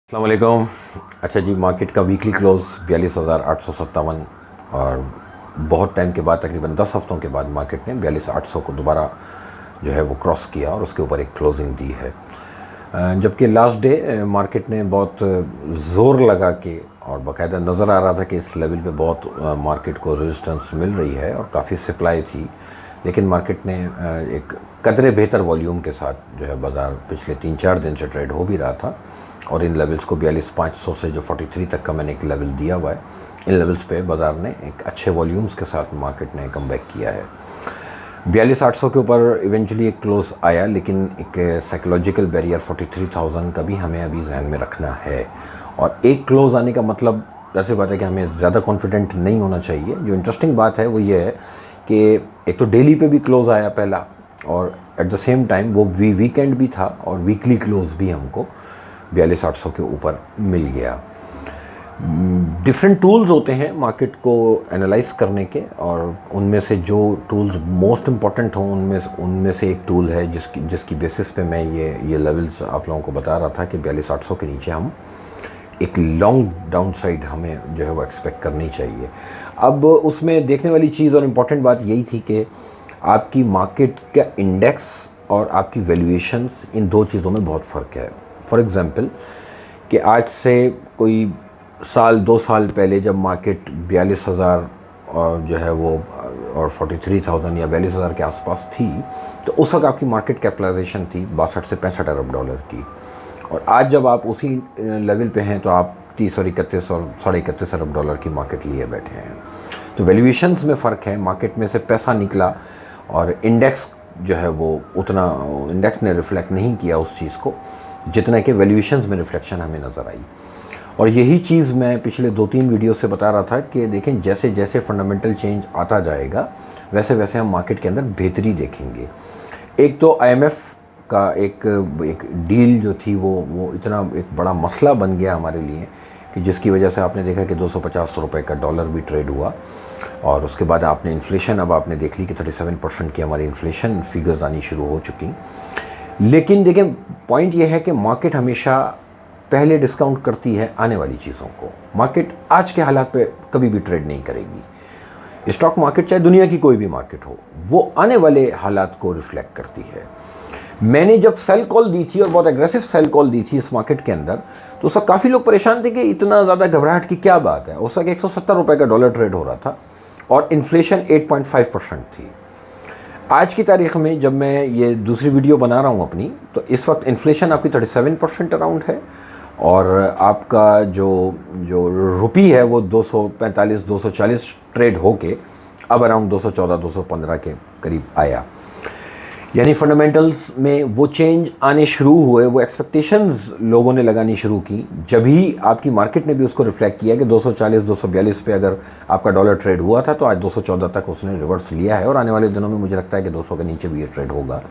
अस्सलाम वालेकुम। अच्छा जी, मार्केट का वीकली क्लोज 42,857 और बहुत टाइम के बाद, तकरीबन 10 हफ्तों के बाद मार्केट ने 42,800 को दोबारा जो है वो क्रॉस किया और उसके ऊपर एक क्लोजिंग दी है। जबकि लास्ट डे मार्केट ने बहुत ज़ोर लगा के और बाकायदा नज़र आ रहा था कि इस लेवल पे बहुत मार्केट को रेजिस्टेंस मिल रही है और काफ़ी सप्लाई थी, लेकिन मार्केट ने एक कदरे बेहतर वॉल्यूम के साथ जो है बाज़ार पिछले 3-4 दिन से ट्रेड हो भी रहा था और इन लेवल्स को 42,500 से जो 43 तक का मैंने एक लेवल दिया हुआ है, इन लेवल्स पे बाज़ार ने एक अच्छे वॉल्यूम्स के साथ मार्केट ने कम बैक किया है। 42,800 के ऊपर इवेंचुअली एक क्लोज आया, लेकिन एक साइकोलॉजिकल बैरियर 43,000 का भी हमें अभी जहन में रखना है। और एक क्लोज आने का मतलब ऐसे बात है कि हमें ज़्यादा कॉन्फिडेंट नहीं होना चाहिए। जो इंटरेस्टिंग बात है वो ये है कि एक तो डेली पे भी क्लोज आया पहला, और एट द सेम टाइम वो वीकेंड भी था और वीकली क्लोज भी हमको 42,800 के ऊपर मिल गया। डिफरेंट टूल्स होते हैं मार्केट को एनालाइज करने के, और उनमें से जो टूल्स मोस्ट इम्पॉर्टेंट हों उनमें से एक टूल है जिसकी बेसिस पे मैं ये लेवल्स आप लोगों को बता रहा था कि 42,800 के नीचे हम एक लॉन्ग डाउन साइड हमें जो है वो एक्सपेक्ट करनी चाहिए। अब उसमें देखने वाली चीज़ और इम्पॉर्टेंट बात यही थी कि आपकी मार्केट का इंडेक्स और आपकी वैल्यूएशंस, इन दो चीज़ों में बहुत फ़र्क है। फॉर एग्ज़ाम्पल कि आज से कोई साल 2 साल पहले जब मार्केट 42,000 और जो है वो और 43,000 या 42,000 के आसपास थी, तो उस वक्त आपकी मार्केट कैपिटलाइजेशन थी 62 से 65 अरब डॉलर की। और आज जब आप उसी लेवल पे हैं तो आप 30 और 31 और 31.5 अरब डॉलर की मार्केट लिए बैठे हैं। तो वैल्यूएशंस में फ़र्क है, मार्केट में से पैसा निकला और इंडेक्स जो है वो उतना इंडेक्स ने रिफ्लेक्ट नहीं किया उस चीज़ को जितना कि वैल्यूएशंस में रिफ्लेक्शन हमें नज़र आई। और यही चीज़ मैं पिछले 2-3 वीडियो से बता रहा था कि देखें जैसे जैसे फंडामेंटल चेंज आता जाएगा वैसे वैसे हम मार्केट के अंदर बेहतरी देखेंगे। एक तो IMF का एक डील जो थी वो इतना एक बड़ा मसला बन गया हमारे लिए कि जिसकी वजह से आपने देखा कि 250 रुपये का डॉलर भी ट्रेड हुआ। और उसके बाद आपने इन्फ्लेशन अब आपने देख ली कि 37% की हमारी इन्फ्लेशन फिगर्स आनी शुरू हो चुकी। लेकिन देखें पॉइंट ये है कि मार्केट हमेशा पहले डिस्काउंट करती है आने वाली चीज़ों को। मार्केट आज के हालात पे कभी भी ट्रेड नहीं करेगी। स्टॉक मार्केट चाहे दुनिया की कोई भी मार्केट हो, वो आने वाले हालात को रिफ्लेक्ट करती है। मैंने जब सेल कॉल दी थी और बहुत एग्रेसिव सेल कॉल दी थी इस मार्केट के अंदर, तो उस वक्त काफ़ी लोग परेशान थे कि इतना ज़्यादा घबराहट की क्या बात है। उस वक्त 170 रुपये का डॉलर ट्रेड हो रहा था और इन्फ्लेशन 8.5% थी। आज की तारीख़ में जब मैं ये दूसरी वीडियो बना रहा हूँ अपनी, तो इस वक्त इन्फ्लेशन आपकी 37% अराउंड है और आपका जो रुपी है वो 245-240 ट्रेड होके अब अराउंड 214-215 के करीब आया। यानी फंडामेंटल्स में वो चेंज आने शुरू हुए, वो एक्सपेक्टेशंस लोगों ने लगानी शुरू की, जब ही आपकी मार्केट ने भी उसको रिफ्लेक्ट किया कि 240-242 पे अगर आपका डॉलर ट्रेड हुआ था तो आज 214 तक उसने रिवर्स लिया है और आने वाले दिनों में मुझे लगता है कि 200 के नीचे भी ये ट्रेड होगा।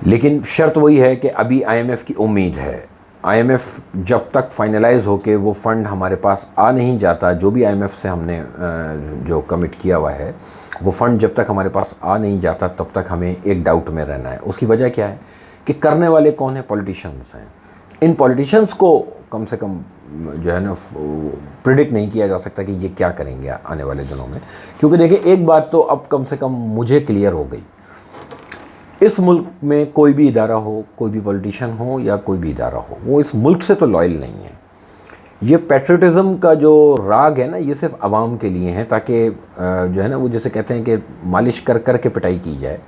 लेकिन शर्त वही है कि अभी IMF की उम्मीद है। IMF जब तक फाइनलाइज होके वो फ़ंड हमारे पास आ नहीं जाता, जो भी IMF से हमने जो कमिट किया हुआ है वो फ़ंड जब तक हमारे पास आ नहीं जाता तब तक हमें एक डाउट में रहना है। उसकी वजह क्या है कि करने वाले कौन है? पॉलिटिशियंस हैं। इन पॉलिटिशियंस को कम से कम जो है ना प्रिडिक्ट नहीं किया जा सकता कि ये क्या करेंगे आने वाले दिनों में। क्योंकि देखिए एक बात तो अब कम से कम मुझे क्लियर हो गई, इस मुल्क में कोई भी इदारा हो, कोई भी पॉलिटिशियन हो या कोई भी इदारा हो, वो इस मुल्क से तो लॉयल नहीं है। ये पैट्रियटिज़म का जो राग है ना, ये सिर्फ आवाम के लिए है, ताकि जो है ना वो जैसे कहते हैं कि मालिश कर कर के पिटाई की जाए।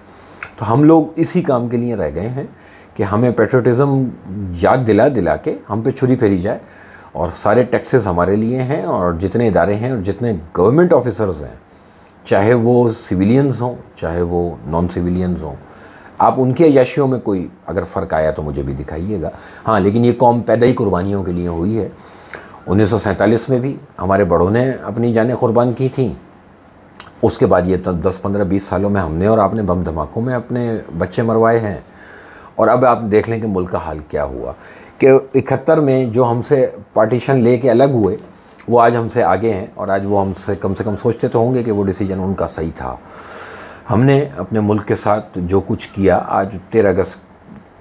तो हम लोग इसी काम के लिए रह गए हैं कि हमें पैट्रियटिज़म याद दिला दिला के हम पे छुरी फेरी जाए और सारे टैक्सेस हमारे लिए हैं और जितने इदारे हैं और जितने गवर्नमेंट ऑफिसर्स हैं, चाहे वो सिविलियंस हों चाहे वो नॉन सिविलियंस हों, आप उनके अय्याशियों में कोई अगर फ़र्क आया तो मुझे भी दिखाइएगा। हाँ, लेकिन ये कौम पैदा ही कुर्बानियों के लिए हुई है। 1947 में भी हमारे बड़ों ने अपनी जानें कुर्बान की थी। उसके बाद ये 10-15-20 सालों में हमने और आपने बम धमाकों में अपने बच्चे मरवाए हैं। और अब आप देख लें कि मुल्क का हाल क्या हुआ कि 71 में जो हमसे पार्टीशन ले के अलग हुए वो आज हमसे आगे हैं और आज वो हमसे कम से कम सोचते तो होंगे कि वो डिसीजन उनका सही था। हमने अपने मुल्क के साथ जो कुछ किया, आज 13 अगस्त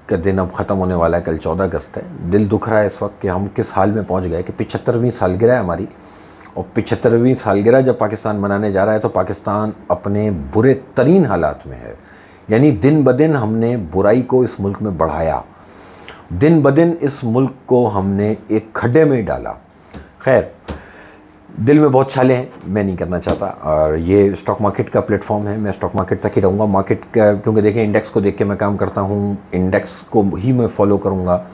का दिन अब ख़त्म होने वाला है, कल 14 अगस्त है। दिल दुख रहा है इस वक्त कि हम किस हाल में पहुंच गए कि 75वीं सालगिरह है हमारी, और 75वीं सालगिरह जब पाकिस्तान मनाने जा रहा है तो पाकिस्तान अपने बुरे तरीन हालात में है। यानी दिन ब दिन हमने बुराई को इस मुल्क में बढ़ाया, दिन ब दिन इस मुल्क को हमने एक खड्डे में डाला। खैर, दिल में बहुत छाले हैं, मैं नहीं करना चाहता, और ये स्टॉक मार्केट का प्लेटफॉर्म है, मैं स्टॉक मार्केट तक ही रहूँगा। मार्केट का क्योंकि देखें, इंडेक्स को देख के मैं काम करता हूँ, इंडेक्स को ही मैं फॉलो करूँगा।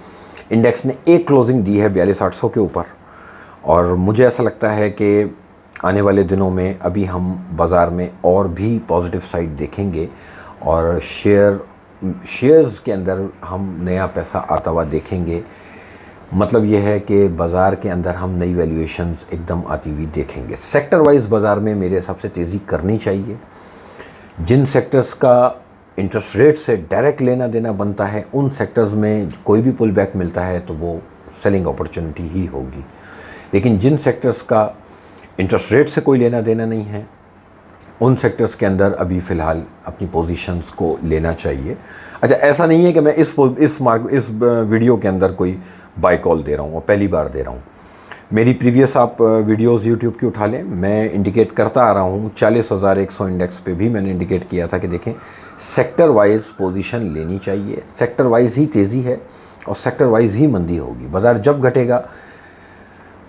इंडेक्स ने एक क्लोजिंग दी है 42,800 के ऊपर, और मुझे ऐसा लगता है कि आने वाले दिनों में अभी हम बाज़ार में और भी पॉजिटिव साइड देखेंगे, और शेयर्स के अंदर हम नया पैसा आता हुआ देखेंगे। मतलब यह है कि बाज़ार के अंदर हम नई वैल्यूएशंस एकदम आती हुई देखेंगे। सेक्टर वाइज बाज़ार में मेरे हिसाब से तेज़ी करनी चाहिए। जिन सेक्टर्स का इंटरेस्ट रेट से डायरेक्ट लेना देना बनता है, उन सेक्टर्स में कोई भी पुल बैक मिलता है तो वो सेलिंग अपॉर्चुनिटी ही होगी। लेकिन जिन सेक्टर्स का इंटरेस्ट रेट से कोई लेना देना नहीं है, उन सेक्टर्स के अंदर अभी फ़िलहाल अपनी पोजीशंस को लेना चाहिए। अच्छा, ऐसा नहीं है कि मैं इस वीडियो के अंदर कोई बाय कॉल दे रहा हूँ और पहली बार दे रहा हूँ। मेरी प्रीवियस आप वीडियोस यूट्यूब की उठा लें, मैं इंडिकेट करता आ रहा हूँ। 40,100 इंडेक्स पे भी मैंने इंडिकेट किया था कि देखें, सेक्टर वाइज पोजीशन लेनी चाहिए, सेक्टर वाइज ही तेज़ी है और सेक्टर वाइज ही मंदी होगी। बाज़ार जब घटेगा,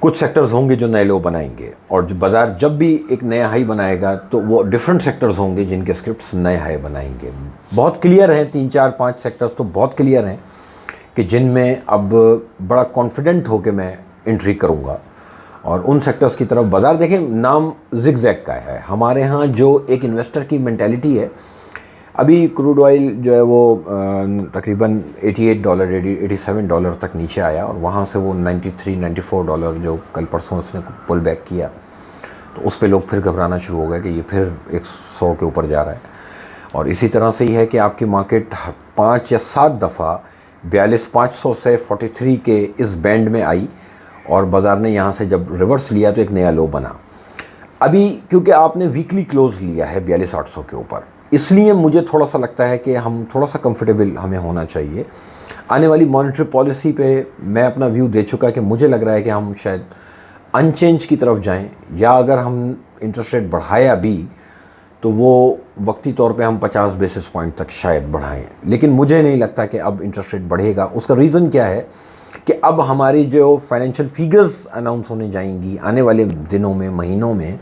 कुछ सेक्टर्स होंगे जो नए लो बनाएंगे, और बाज़ार जब भी एक नया हाई बनाएगा तो वो डिफरेंट सेक्टर्स होंगे जिनके स्क्रिप्ट्स नए हाई बनाएंगे। बहुत क्लियर हैं, 3 4 5 सेक्टर्स तो बहुत क्लियर हैं कि जिनमें अब बड़ा कॉन्फिडेंट होकर मैं एंट्री करूंगा, और उन सेक्टर्स की तरफ बाज़ार देखें। नाम जिगजैग का है। हमारे यहाँ जो एक इन्वेस्टर की मेंटालिटी है, अभी क्रूड ऑयल जो है वो तकरीबन $88 $87 तक नीचे आया, और वहाँ से वो $93-94 जो कल परसों उसने पुल बैक किया, तो उस पे लोग फिर घबराना शुरू हो गए कि ये फिर 100 के ऊपर जा रहा है। और इसी तरह से ही है कि आपकी मार्केट 5 या 7 दफ़ा 42,500 से 43 के इस बैंड में आई, और बाज़ार ने यहाँ से जब रिवर्स लिया तो एक नया लो बना। अभी क्योंकि आपने वीकली क्लोज लिया है 42,800 के ऊपर, इसलिए मुझे थोड़ा सा लगता है कि हम थोड़ा सा कंफर्टेबल हमें होना चाहिए। आने वाली मॉनेटरी पॉलिसी पे मैं अपना व्यू दे चुका कि मुझे लग रहा है कि हम शायद अनचेंज की तरफ जाएं, या अगर हम इंटरेस्ट रेट बढ़ाया भी तो वो वक्ती तौर पे हम 50 बेसिस पॉइंट तक शायद बढ़ाएं। लेकिन मुझे नहीं लगता कि अब इंटरेस्ट रेट बढ़ेगा। उसका रीज़न क्या है कि अब हमारी जो फाइनेंशियल फिगर्स अनाउंस होने जाएंगी आने वाले दिनों में, महीनों में,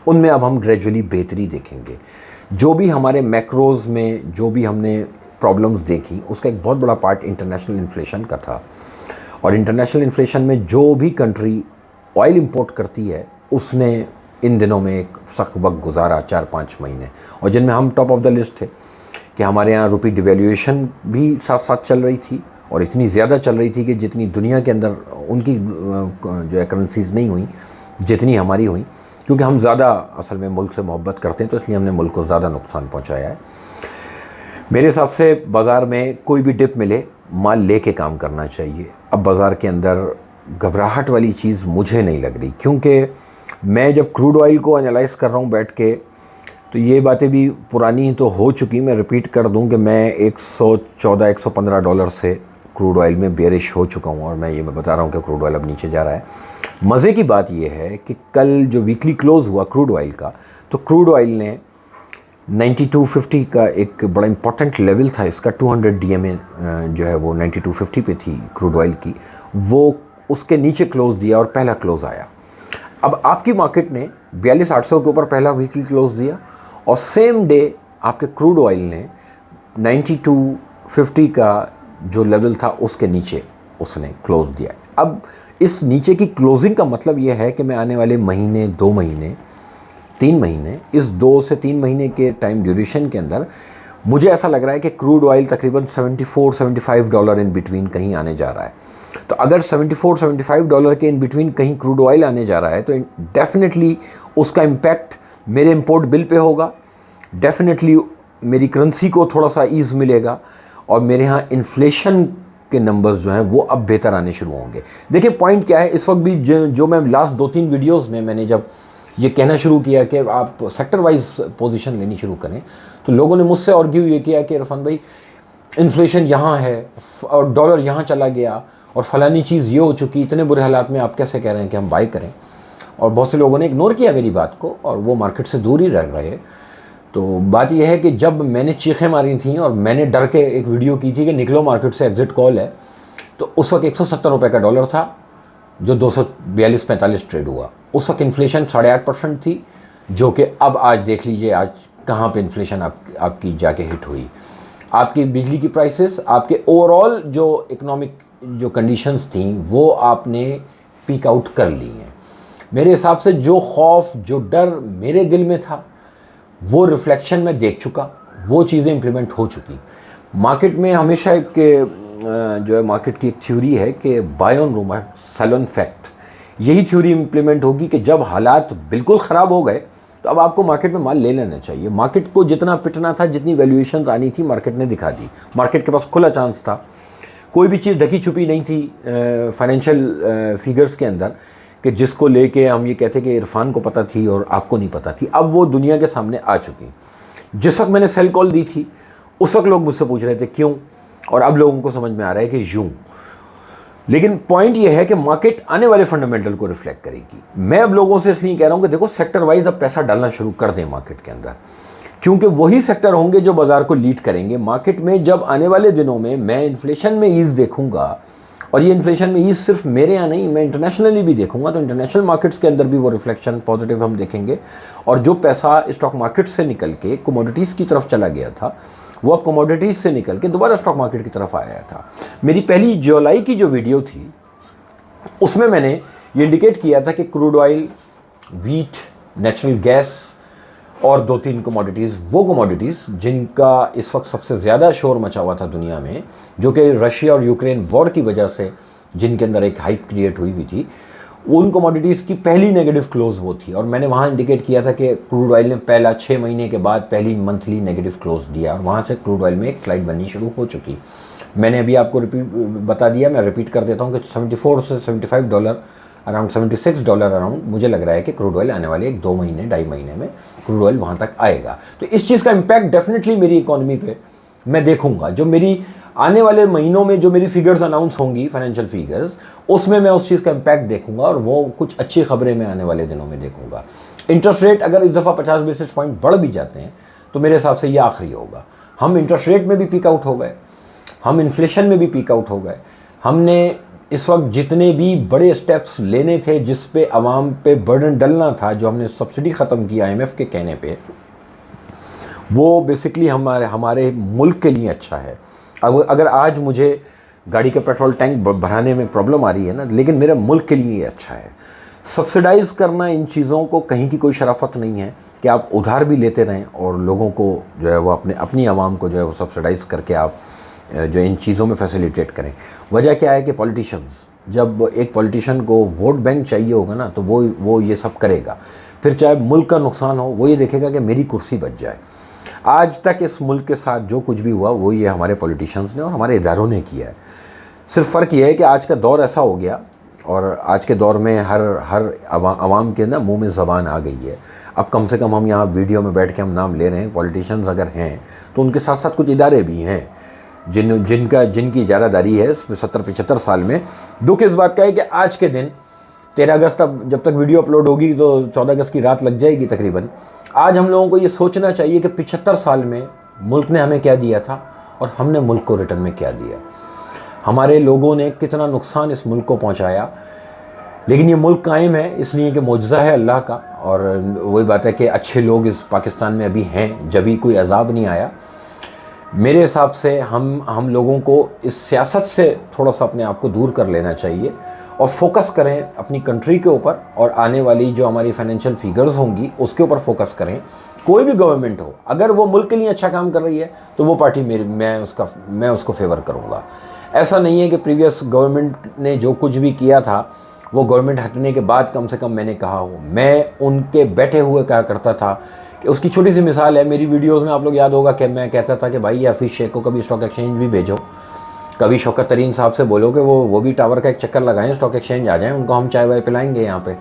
उनमें अब हम ग्रेजुअली बेहतरी देखेंगे। जो भी हमारे मैक्रोज़ में जो भी हमने प्रॉब्लम्स देखी, उसका एक बहुत बड़ा पार्ट इंटरनेशनल इन्फ्लेशन का था, और इंटरनेशनल इन्फ्लेशन में जो भी कंट्री ऑयल इंपोर्ट करती है उसने इन दिनों में एक सख्त वक्त गुजारा 4-5 महीने, और जिनमें हम टॉप ऑफ द लिस्ट थे कि हमारे यहाँ रुपी डिवैल्यूएशन भी साथ साथ चल रही थी, और इतनी ज़्यादा चल रही थी कि जितनी दुनिया के अंदर उनकी जो है करेंसीज़ नहीं हुई जितनी हमारी हुई, क्योंकि हम ज़्यादा असल में मुल्क से मोहब्बत करते हैं, तो इसलिए हमने मुल्क को ज़्यादा नुकसान पहुँचाया है। मेरे हिसाब से बाज़ार में कोई भी डिप मिले, माल लेके काम करना चाहिए। अब बाज़ार के अंदर घबराहट वाली चीज़ मुझे नहीं लग रही, क्योंकि मैं जब क्रूड ऑयल को एनालाइज़ कर रहा हूँ बैठ के, तो ये बातें भी पुरानी तो हो चुकी। मैं रिपीट कर दूं कि मैं $114-115 से क्रूड ऑयल में बेरिश हो चुका हूँ, और मैं बता रहा हूँ कि क्रूड ऑयल अब नीचे जा रहा है। मज़े की बात यह है कि कल जो वीकली क्लोज़ हुआ क्रूड ऑयल का, तो क्रूड ऑयल ने 9250 का एक बड़ा इंपॉर्टेंट लेवल था इसका, 200 DMA जो है वो 9250 पे थी क्रूड ऑयल की, वो उसके नीचे क्लोज़ दिया और पहला क्लोज़ आया। अब आपकी मार्केट ने 42,800 के ऊपर पहला वीकली क्लोज़ दिया, और सेम डे आपके क्रूड ऑयल ने 9250 का जो लेवल था उसके नीचे उसने क्लोज़ दिया। अब इस नीचे की क्लोजिंग का मतलब ये है कि मैं आने वाले महीने, 2 महीने, 3 महीने, इस 2 से 3 महीने के टाइम ड्यूरेशन के अंदर मुझे ऐसा लग रहा है कि क्रूड ऑयल तकरीबन $74-75 इन बिटवीन कहीं आने जा रहा है। तो अगर $74-75 के इन बिटवीन कहीं क्रूड ऑयल आने जा रहा है, तो डेफिनेटली उसका इम्पैक्ट मेरे इंपोर्ट बिल पे होगा, डेफिनेटली मेरी करेंसी को थोड़ा सा ईज़ मिलेगा, और मेरे यहाँ इन्फ्लेशन के नंबर्स जो हैं वो अब बेहतर आने शुरू होंगे। देखिए पॉइंट क्या है, इस वक्त भी जो मैं लास्ट 2-3 वीडियोस में मैंने जब ये कहना शुरू किया कि आप सेक्टर वाइज पोजीशन लेनी शुरू करें, तो लोगों ने मुझसे आर्ग्यू ये किया कि इरफान भाई इन्फ्लेशन यहाँ है और डॉलर यहाँ चला गया और फलानी चीज़ ये हो चुकी, इतने बुरे हालात में आप कैसे कह रहे हैं कि हम बाई करें। और बहुत से लोगों ने इग्नोर किया मेरी बात को और वो मार्केट से दूर ही रह रहे। तो बात यह है कि जब मैंने चीखें मारी थी और मैंने डर के एक वीडियो की थी कि निकलो मार्केट से, एग्जिट कॉल है, तो उस वक्त 170 रुपये का डॉलर था जो 242-45 ट्रेड हुआ। उस वक्त इन्फ्लेशन 8.5% थी, जो कि अब आज देख लीजिए आज कहाँ पे इन्फ्लेशन आपकी जाके हिट हुई। आपकी बिजली की प्राइसेस, आपके ओवरऑल जो इकोनॉमिक जो कंडीशंस थी वो आपने पीक आउट कर ली हैं। मेरे हिसाब से जो खौफ, जो डर मेरे दिल में था वो रिफ्लेक्शन में देख चुका, वो चीज़ें इम्प्लीमेंट हो चुकी। मार्केट में हमेशा एक जो है मार्केट की एक थ्योरी है कि buy on rumour sell on fact. यही थ्योरी इम्प्लीमेंट होगी कि जब हालात बिल्कुल ख़राब हो गए तो अब आपको मार्केट में माल ले लेना चाहिए। मार्केट को जितना पिटना था, जितनी वैल्यूएशंस आनी थी, मार्केट ने दिखा दी। मार्केट के पास खुला चांस था, कोई भी चीज़ ढकी छुपी नहीं थी फाइनेंशियल फिगर्स के अंदर कि जिसको लेके हम ये कहते कि इरफान को पता थी और आपको नहीं पता थी। अब वो दुनिया के सामने आ चुकी। जिस वक्त मैंने सेल कॉल दी थी उस वक्त लोग मुझसे पूछ रहे थे क्यों, और अब लोगों को समझ में आ रहा है कि यूँ। लेकिन पॉइंट ये है कि मार्केट आने वाले फंडामेंटल को रिफ्लेक्ट करेगी। मैं अब लोगों से इसलिए कह रहा हूँ कि देखो सेक्टर वाइज अब पैसा डालना शुरू कर दें मार्केट के अंदर, क्योंकि वही सेक्टर होंगे जो बाजार को लीड करेंगे। मार्केट में जब आने वाले दिनों में मैं इन्फ्लेशन में ईज देखूंगा, और ये इन्फ्लेशन में ईज सिर्फ मेरे यहाँ नहीं, मैं इंटरनेशनली भी देखूंगा, तो इंटरनेशनल मार्केट्स के अंदर भी वो रिफ्लेक्शन पॉजिटिव हम देखेंगे। और जो पैसा स्टॉक मार्केट से निकल के कमोडिटीज़ की तरफ चला गया था वो अब कमोडिटीज़ से निकल के दोबारा स्टॉक मार्केट की तरफ आया था। मेरी पहली जुलाई की जो वीडियो थी उसमें मैंने ये इंडिकेट किया था कि crude oil, wheat, natural gas और 2-3 कमोडिटीज़, वो कमोडिटीज़ जिनका इस वक्त सबसे ज़्यादा शोर मचा हुआ था दुनिया में, जो कि रशिया और यूक्रेन वॉर की वजह से जिनके अंदर एक हाइप क्रिएट हुई थी, उन कमोडिटीज़ की पहली नेगेटिव क्लोज वो थी। और मैंने वहाँ इंडिकेट किया था कि क्रूड ऑयल ने पहला 6 महीने के बाद पहली मंथली नेगेटिव क्लोज दिया और वहाँ से क्रूड ऑयल में एक स्लाइड बननी शुरू हो चुकी। मैंने अभी आपको बता दिया, मैं रिपीट कर देता हूँ कि 74 से $75 अराउंड $76 अराउंड मुझे लग रहा है कि क्रूड ऑयल आने वाले 1-2 महीने 2.5 महीने में क्रूड ऑयल वहाँ तक आएगा। तो इस चीज़ का इम्पैक्ट डेफिनेटली मेरी इकोनॉमी पे मैं देखूंगा। जो मेरी आने वाले महीनों में जो मेरी फिगर्स अनाउंस होंगी, फाइनेंशियल फिगर्स, उसमें मैं उस चीज़ का इम्पैक्ट देखूंगा और वो कुछ अच्छी खबरें मैं आने वाले दिनों में देखूंगा। इंटरेस्ट रेट अगर इस दफ़ा 50 बेसिस पॉइंट बढ़ भी जाते हैं तो मेरे हिसाब से ये आखिरी होगा। हम इंटरेस्ट रेट में भी पीक आउट हो गए, हम इन्फ्लेशन में भी पीक आउट हो गए। हमने इस वक्त जितने भी बड़े स्टेप्स लेने थे जिस पे आवाम पे बर्डन डलना था, जो हमने सब्सिडी ख़त्म की IMF के कहने पे, वो बेसिकली हमारे मुल्क के लिए अच्छा है। अब अगर आज मुझे गाड़ी का पेट्रोल टैंक भराने में प्रॉब्लम आ रही है ना, लेकिन मेरे मुल्क के लिए ये अच्छा है। सब्सिडाइज़ करना इन चीज़ों को कहीं की कोई शराफत नहीं है कि आप उधार भी लेते रहें और लोगों को जो है वो अपनी आवाम को जो है वो सब्सिडाइज़ करके आप जो इन चीज़ों में फैसिलिटेट करें। वजह क्या है कि पॉलिटिशियंस, जब एक पॉलिटिशियन को वोट बैंक चाहिए होगा ना तो वो ये सब करेगा। फिर चाहे मुल्क का नुकसान हो, वो ये देखेगा कि मेरी कुर्सी बच जाए। आज तक इस मुल्क के साथ जो कुछ भी हुआ वो ये हमारे पॉलिटिशियंस ने और हमारे इदारों ने किया है। सिर्फ फ़र्क ये है कि आज का दौर ऐसा हो गया और आज के दौर में हर आवाम के ना मुंह में ज़बान आ गई है। अब कम से कम हम यहाँ वीडियो में बैठ के हम नाम ले रहे हैं, पॉलिटिशियंस अगर हैं तो उनके साथ साथ कुछ इदारे भी हैं जिनकी इजारादारी है 70-75 साल में। दुख इस बात का है कि आज के दिन 13 अगस्त तक, जब तक वीडियो अपलोड होगी तो 14 अगस्त की रात लग जाएगी तकरीबन। आज हम लोगों को ये सोचना चाहिए कि 75 साल में मुल्क ने हमें क्या दिया था और हमने मुल्क को रिटर्न में क्या दिया। हमारे लोगों ने कितना नुकसान इस मुल्क को पहुंचाया, लेकिन ये मुल्क कायम है इसलिए कि मौजज़ा है अल्लाह का। और वही बात है कि अच्छे लोग इस पाकिस्तान में अभी हैं, जब भी कोई अजाब नहीं आया। मेरे हिसाब से हम लोगों को इस सियासत से थोड़ा सा अपने आप को दूर कर लेना चाहिए और फोकस करें अपनी कंट्री के ऊपर और आने वाली जो हमारी फाइनेंशियल फिगर्स होंगी उसके ऊपर फोकस करें। कोई भी गवर्नमेंट हो, अगर वो मुल्क के लिए अच्छा काम कर रही है तो वो पार्टी मैं उसको फेवर करूँगा। ऐसा नहीं है कि प्रीवियस गवर्नमेंट ने जो कुछ भी किया था वो गवर्नमेंट हटने के बाद कम से कम मैंने कहा हो। मैं उनके बैठे हुए कहा करता था कि उसकी छोटी सी मिसाल है, मेरी वीडियोस में आप लोग याद होगा कि मैं कहता था कि भाई हफीज़ शेख को कभी स्टॉक एक्सचेंज भी भेजो, कभी शौकत तरीन साहब से बोलो कि वो भी टावर का एक चक्कर लगाएं, स्टॉक एक्सचेंज आ जाएं, उनको हम चाय वाय पिलाएंगे यहाँ पे।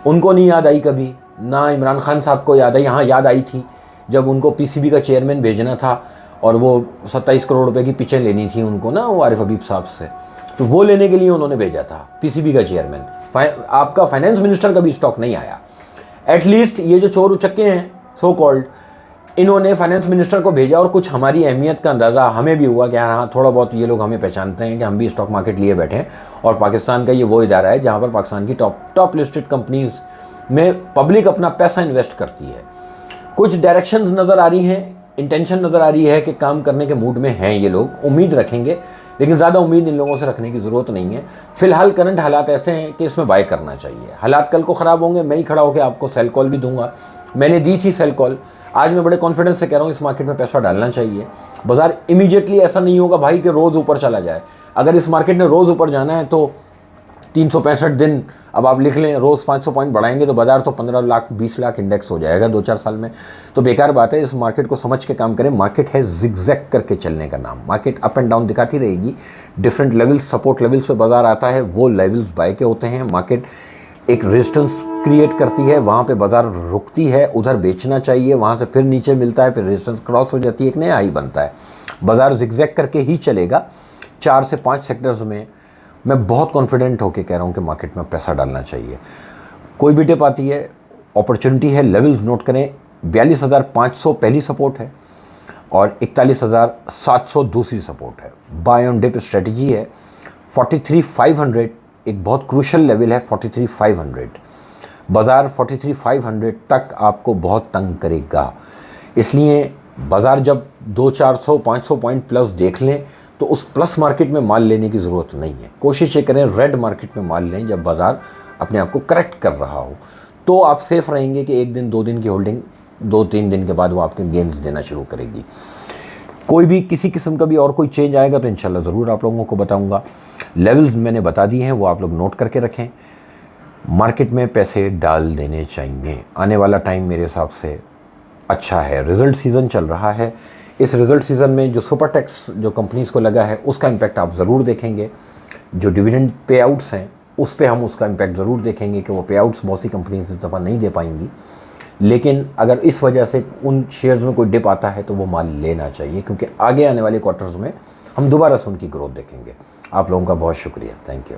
उनको नहीं याद आई कभी, ना इमरान खान साहब को याद आई। हाँ, याद आई थी जब उनको PCB का चेयरमैन भेजना था और वो 27 करोड़ रुपए की पिचें लेनी थी उनको ना, वो आरिफ हबीब साहब से, तो वो लेने के लिए उन्होंने भेजा था पीसीबी का चेयरमैन। आपका फाइनेंस मिनिस्टर का भी स्टॉक नहीं आया। एटलीस्ट ये जो चोर उचक्के हैं सो कॉल्ड, इन्होंने फाइनेंस मिनिस्टर को भेजा और कुछ हमारी अहमियत का अंदाज़ा हमें भी हुआ कि हाँ थोड़ा बहुत ये लोग हमें पहचानते हैं कि हम भी स्टॉक मार्केट लिए बैठे हैं। और पाकिस्तान का ये वो इदारा है जहाँ पर पाकिस्तान की टॉप लिस्टेड कंपनीज में पब्लिक अपना पैसा इन्वेस्ट करती है। कुछ डायरेक्शंस नज़र आ रही हैं, इंटेंशन नज़र आ रही है कि काम करने के मूड में हैं ये लोग, उम्मीद रखेंगे, लेकिन ज़्यादा उम्मीद इन लोगों से रखने की ज़रूरत नहीं है। फिलहाल करंट हालात ऐसे हैं कि इसमें बाय करना चाहिए। हालात कल को ख़राब होंगे, मैं ही खड़ा होकर आपको सेल कॉल भी दूंगा। मैंने दी थी सेल कॉल, आज मैं बड़े कॉन्फिडेंस से कह रहा हूँ इस मार्केट में पैसा डालना चाहिए। बाजार इमीडिएटली ऐसा नहीं होगा भाई कि रोज़ ऊपर चला जाए। अगर इस मार्केट ने रोज़ ऊपर जाना है तो 365 दिन, अब आप लिख लें, रोज़ 500 पॉइंट बढ़ाएंगे तो बाजार तो 15 लाख 20 लाख इंडेक्स हो जाएगा 2-4 साल में। तो बेकार बात है। इस मार्केट को समझ के काम करें। मार्केट है जिगजैग करके चलने का नाम। मार्केट अप एंड डाउन दिखाती रहेगी। डिफरेंट लेवल्स, सपोर्ट लेवल्स पे बाजार आता है, वो लेवल्स बाय के होते हैं। मार्केट एक रेजिस्टेंस क्रिएट करती है, वहाँ पे बाजार रुकती है, उधर बेचना चाहिए, वहाँ से फिर नीचे मिलता है, फिर रेजिस्टेंस क्रॉस हो जाती है, एक नया हाई बनता है। बाजार जिगजैग करके ही चलेगा। 4 से 5 सेक्टर्स में मैं बहुत कॉन्फिडेंट होकर कह रहा हूँ कि मार्केट में पैसा डालना चाहिए। कोई भी टिप आती है, अपॉर्चुनिटी है, लेवल्स नोट करें। 42,500 पहली सपोर्ट है और 41,700 दूसरी सपोर्ट है। बाय ऑन डिप स्ट्रेटजी है। 43,500 एक बहुत क्रूशल लेवल है। 43,500 बाजार 43,500 तक आपको बहुत तंग करेगा। इसलिए बाजार जब 200-400-500 पॉइंट प्लस देख लें तो उस प्लस मार्केट में माल लेने की ज़रूरत नहीं है। कोशिश ये करें रेड मार्केट में माल लें जब बाजार अपने आप को करेक्ट कर रहा हो, तो आप सेफ रहेंगे कि 1 दिन 2 दिन की होल्डिंग 2-3 दिन के बाद वो आपके गेंस देना शुरू करेगी। कोई भी किसी किस्म का भी और कोई चेंज आएगा तो इंशाल्लाह ज़रूर आप लोगों को बताऊंगा। लेवल्स मैंने बता दिए हैं, वो आप लोग नोट करके रखें। मार्केट में पैसे डाल देने चाहिए। आने वाला टाइम मेरे हिसाब से अच्छा है। रिज़ल्ट सीज़न चल रहा है। इस रिज़ल्ट सीज़न में जो सुपर टैक्स जो कंपनीज़ को लगा है उसका इम्पैक्ट आप ज़रूर देखेंगे। जो डिविडेंड पे आउट्स हैं उस पे हम उसका इम्पैक्ट ज़रूर देखेंगे कि वो पे आउट्स बहुत सी कंपनीज इस दफ़ा नहीं दे पाएंगी। लेकिन अगर इस वजह से उन शेयर्स में कोई डिप आता है तो वो माल लेना चाहिए, क्योंकि आगे आने वाले क्वार्टर्स में हम दोबारा से उनकी ग्रोथ देखेंगे। आप लोगों का बहुत शुक्रिया। Thank you.